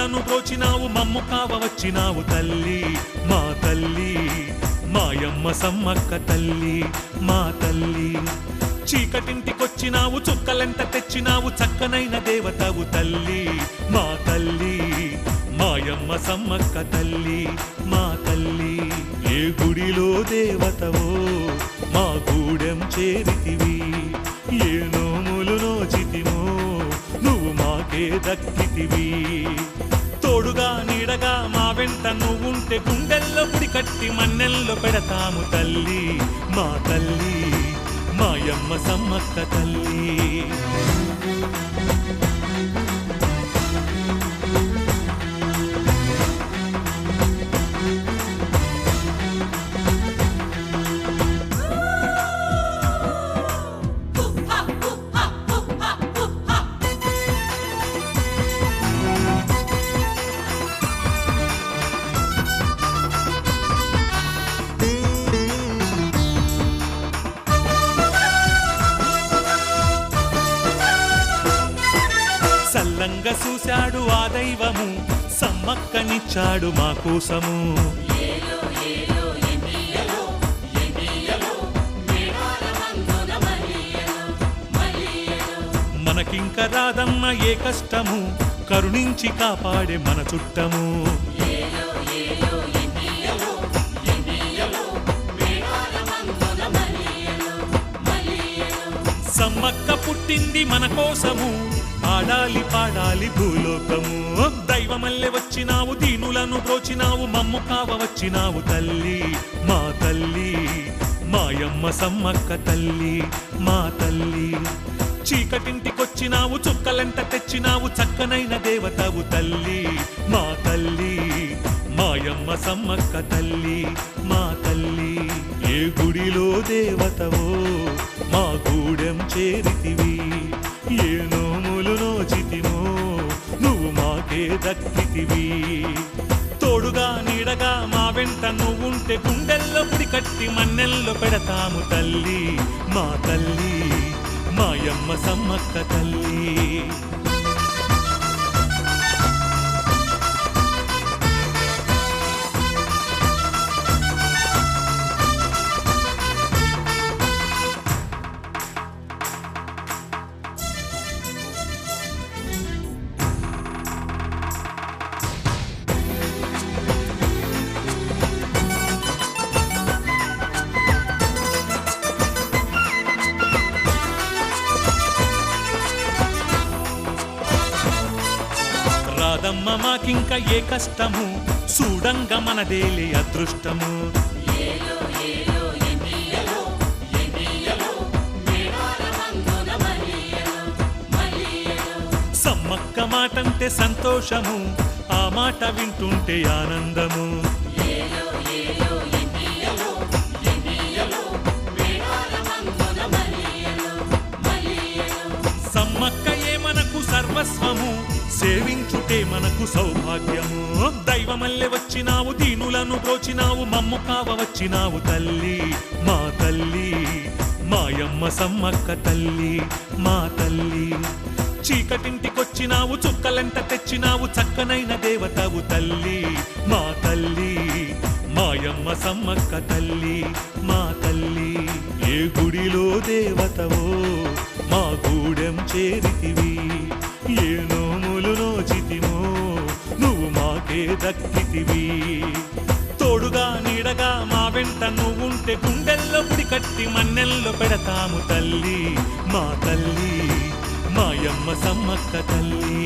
దీనులను బ్రోచినావు మమ్ము కావ వచ్చినావు తల్లి మా తల్లి మాయమ్మ సమ్మక్క తల్లి మా తల్లి చీకటింటికొచ్చినావు చుక్కలెంత తెచ్చినావు చక్కనైన దేవతవు తల్లి మా తల్లి మాయమ్మ సమ్మక్క తల్లి మా తల్లి ఏ గుడిలో దేవతవో మా గూడెం చేరితివి ఏ నోములు నోచితిమో నువ్వు మాకే దక్కితివి తోడుగా నీడగా మా వెంట నువ్వుంటే గుండెల్లో పుడి కట్టి మన్నెల్లో పెడతాము తల్లి మా తల్లి మాయమ్మ సమ్మక్క తల్లి సల్లంగా చూశాడు ఆ దైవము సమ్మక్కనిచ్చాడు మా కోసము మనకింక రాదమ్మ ఏ కష్టము కరుణించి కాపాడే మన చుట్టము సమ్మక్క పుట్టింది మన కోసము ఆడాలి పాడాలి భూలోకము దైవమల్లె వచ్చినావు దీనులను బ్రోచినావు మమ్ము కావ వచ్చినావు తల్లి మా తల్లి మాయమ్మ సమ్మక్క తల్లి మా తల్లి చీకటింటికొచ్చినావు చుక్కలెంత తెచ్చినావు చక్కనైన దేవతవు తల్లి మా తల్లి మాయమ్మ సమ్మక్క తల్లి మా తల్లి ఏ గుడిలో దేవతవో మా గూడెం చేరితివి ఏ నోములు నోచితిమో నువ్వు మాకే దక్కితివి తోడుగా నీడగా మా వెంట నువ్వుంటే గుండెల్లో పుడి కట్టి మన్నెల్లో పెడతాము తల్లి మా తల్లి మాయమ్మ సమ్మక్క తల్లి రాదమ్మ మాకింక ఏ కష్టము చూడంగా మనదేలే అదృష్టము సమ్మక్క మాటంటే సంతోషము ఆ మాట వింటుంటే ఆనందము సమ్మక్కయే మనకు సర్వస్వము సేవించుటే మనకు సౌభాగ్యము దైవమల్లె వచ్చినావు దీనులను బ్రోచినావు మమ్ము కావ వచ్చినావు తల్లి మా తల్లి మాయమ్మ సమ్మక్క తల్లి మా తల్లి చీకటింటికొచ్చినావు చుక్కలెంత తెచ్చినావు చక్కనైన దేవతవు తల్లి మా తల్లి మాయమ్మ సమ్మక్క తల్లి మా తల్లి ఏ గుడిలో దేవతవో మా గూడెం చేరితివి ఏ నోములు నోచితిమో నువ్వు మాకే దక్కితివి తోడుగా నీడగా మా వెంట నువ్వుంటే గుండెల్లో పుడి కట్టి మన్నెల్లో పెడతాము తల్లి మా తల్లి మాయమ్మ సమ్మక్క తల్లి